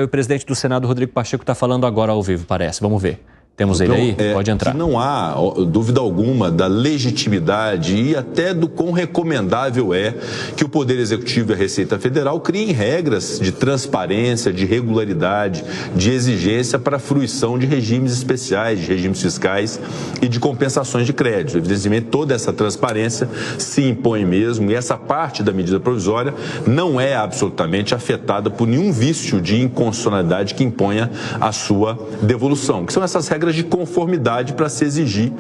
O presidente do Senado, Rodrigo Pacheco, está falando agora ao vivo, parece. Vamos ver. Temos ele aí? Pode entrar. Que não há dúvida alguma da legitimidade e até do quão recomendável é que o Poder Executivo e a Receita Federal criem regras de transparência, de regularidade, de exigência para a fruição de regimes especiais, de regimes fiscais e de compensações de crédito. Evidentemente, toda essa transparência se impõe mesmo e essa parte da medida provisória não é absolutamente afetada por nenhum vício de inconstitucionalidade que imponha a sua devolução, que são essas regras de conformidade para se exigir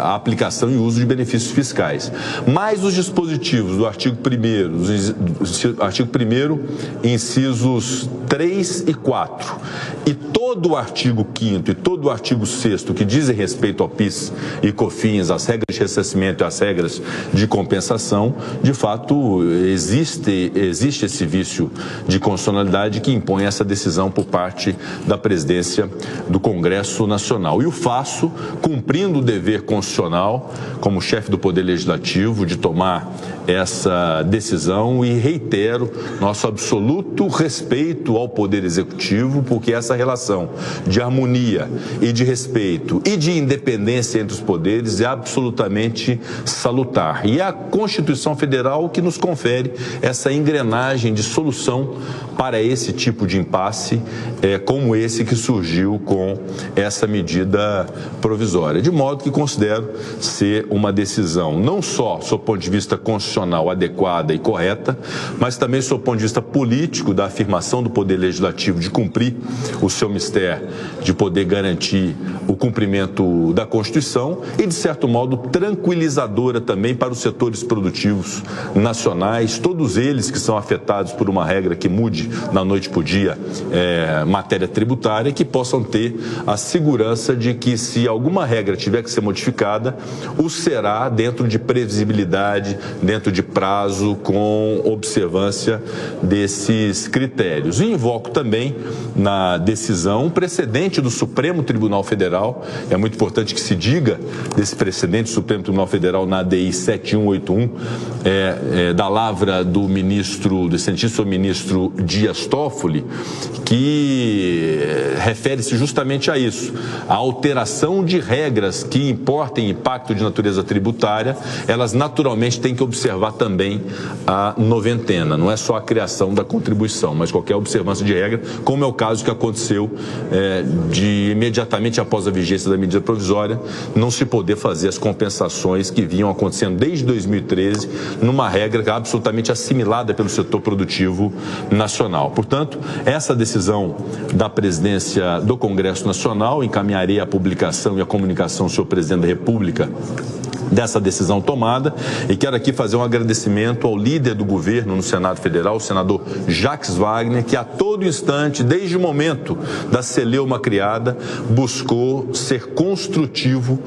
a aplicação e uso de benefícios fiscais. Mas os dispositivos do artigo 1º, incisos 3 e 4, e todo o artigo 5º e todo o artigo 6º que dizem respeito ao PIS e COFINS, as regras de ressarcimento e as regras de compensação, de fato, existe esse vício de constitucionalidade que impõe essa decisão por parte da presidência do Congresso Nacional. E o faço cumprindo o dever constitucional como chefe do Poder Legislativo de tomar essa decisão e reitero nosso absoluto respeito ao Poder Executivo, porque essa relação de harmonia e de respeito e de independência entre os poderes é absolutamente salutar. E é a Constituição Federal que nos confere essa engrenagem de solução para esse tipo de impasse, como esse que surgiu com essa medida provisória. De modo que considero ser uma decisão não só, sob o ponto de vista constitucional, adequada e correta, mas também sob o ponto de vista político, da afirmação do Poder Legislativo de cumprir o seu mistério, de poder garantir o cumprimento da Constituição e, de certo modo, tranquilizadora também para os setores produtivos nacionais, todos eles que são afetados por uma regra que mude da noite para o dia matéria tributária, que possam ter a segurança de que, se alguma regra tiver que ser modificada, o será dentro de previsibilidade, dentro de prazo, com observância desses critérios. E invoco também na decisão um precedente do Supremo Tribunal Federal. É muito importante que se diga desse precedente do Supremo Tribunal Federal na ADI 7181, da lavra do excelentíssimo ministro Dias Toffoli, que refere-se justamente a isso. A alteração de regras que importem impacto de natureza tributária, elas naturalmente têm que observar também a noventena. Não é só a criação da contribuição, mas qualquer observância de regra, como é o caso que aconteceu de imediatamente após a vigência da medida provisória, não se poder fazer as compensações que vinham acontecendo desde 2013, numa regra absolutamente assimilada pelo setor produtivo nacional. Portanto, essa decisão da presidência do Congresso Nacional, encaminharei a publicação e a comunicação ao senhor presidente da República dessa decisão tomada, e quero aqui fazer um agradecimento ao líder do governo no Senado Federal, o senador Jacques Wagner, que a todo instante, desde o momento da celeuma criada, buscou ser construtivo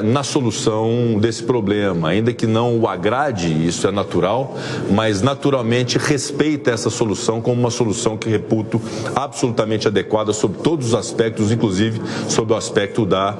na solução desse problema, ainda que não o agrade, isso é natural, mas naturalmente respeita essa solução como uma solução que reputo absolutamente adequada sobre todos os aspectos, inclusive sobre o aspecto da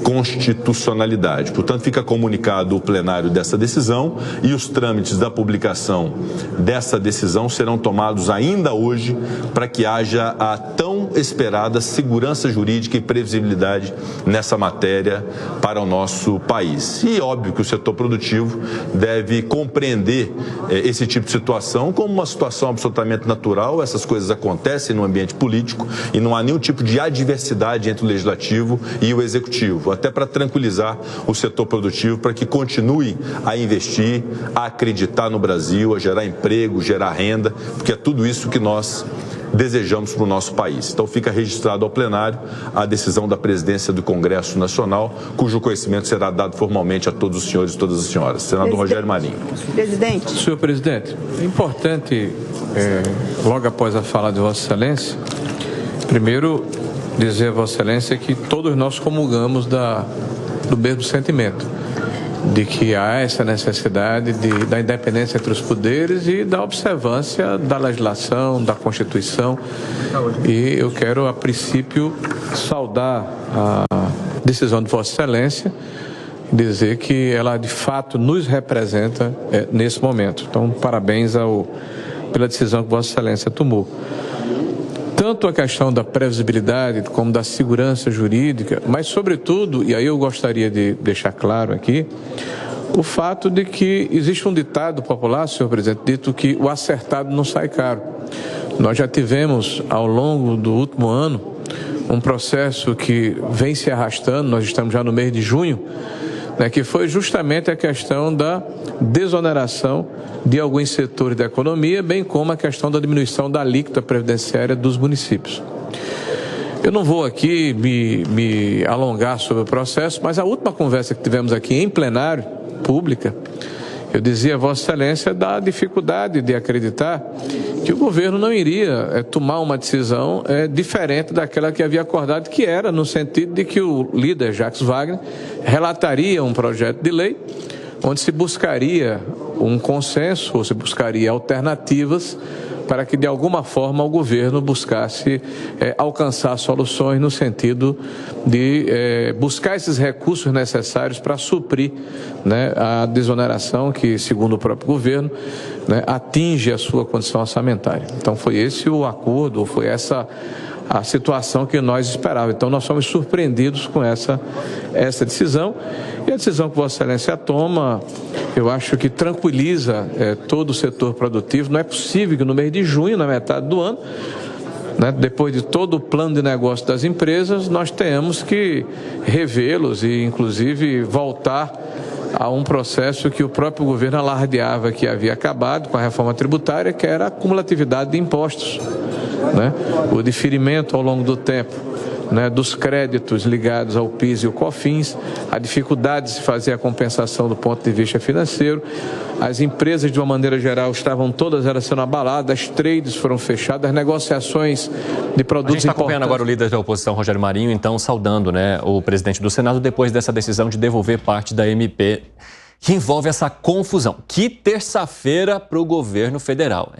constitucionalidade. Portanto, fica comunicado o plenário dessa decisão e os trâmites da publicação dessa decisão serão tomados ainda hoje para que haja a tão esperada segurança jurídica e previsibilidade nessa matéria para o nosso país. E óbvio que o setor produtivo deve compreender esse tipo de situação como uma situação absolutamente natural. Essas coisas acontecem no ambiente político e não há nenhum tipo de adversidade entre o legislativo e o executivo, até para tranquilizar o setor produtivo para que continue a investir, a acreditar no Brasil, a gerar emprego, gerar renda, porque é tudo isso que nós desejamos para o nosso país. Então fica registrado ao plenário a decisão da presidência do Congresso Nacional, cujo conhecimento será dado formalmente a todos os senhores e todas as senhoras. Senador Rogério Marinho. Presidente. Senhor presidente, é importante, logo após a fala de Vossa Excelência, primeiro dizer a Vossa Excelência que todos nós comungamos do mesmo sentimento, de que há essa necessidade da independência entre os poderes e da observância da legislação, da Constituição. E eu quero, a princípio, saudar a decisão de Vossa Excelência, dizer que ela, de fato, nos representa nesse momento. Então, parabéns pela decisão que Vossa Excelência tomou. tanto a questão da previsibilidade como da segurança jurídica, mas sobretudo, e aí eu gostaria de deixar claro aqui, o fato de que existe um ditado popular, senhor presidente, dito que o acertado não sai caro. Nós já tivemos, ao longo do último ano, um processo que vem se arrastando, nós estamos já no mês de junho, né, que foi justamente a questão da desoneração de alguns setores da economia, bem como a questão da diminuição da alíquota previdenciária dos municípios. Eu não vou aqui me alongar sobre o processo, mas a última conversa que tivemos aqui em plenário, pública, eu dizia a Vossa Excelência da dificuldade de acreditar que o governo não iria tomar uma decisão diferente daquela que havia acordado, que era no sentido de que o líder Jacques Wagner relataria um projeto de lei onde se buscaria um consenso ou se buscaria alternativas para que de alguma forma o governo buscasse alcançar soluções no sentido de buscar esses recursos necessários para suprir, né, a desoneração que, segundo o próprio governo, né, atinge a sua condição orçamentária. Então foi esse o acordo, foi essa a situação que nós esperávamos. Então nós fomos surpreendidos com essa decisão, e a decisão que Vossa Excelência toma, eu acho que tranquiliza todo o setor produtivo. Não é possível que no mês de junho, na metade do ano, né, depois de todo o plano de negócio das empresas, nós tenhamos que revê-los e inclusive voltar a um processo que o próprio governo alardeava que havia acabado com a reforma tributária, que era a cumulatividade de impostos, né? O diferimento ao longo do tempo, né, dos créditos ligados ao PIS e ao COFINS, a dificuldade de se fazer a compensação do ponto de vista financeiro. As empresas, de uma maneira geral, estavam todas elas sendo abaladas, as trades foram fechadas, as negociações de produtos importantes. A gente está acompanhando agora o líder da oposição, Rogério Marinho, então saudando, né, o presidente do Senado depois dessa decisão de devolver parte da MP, que envolve essa confusão. Que terça-feira para o governo federal.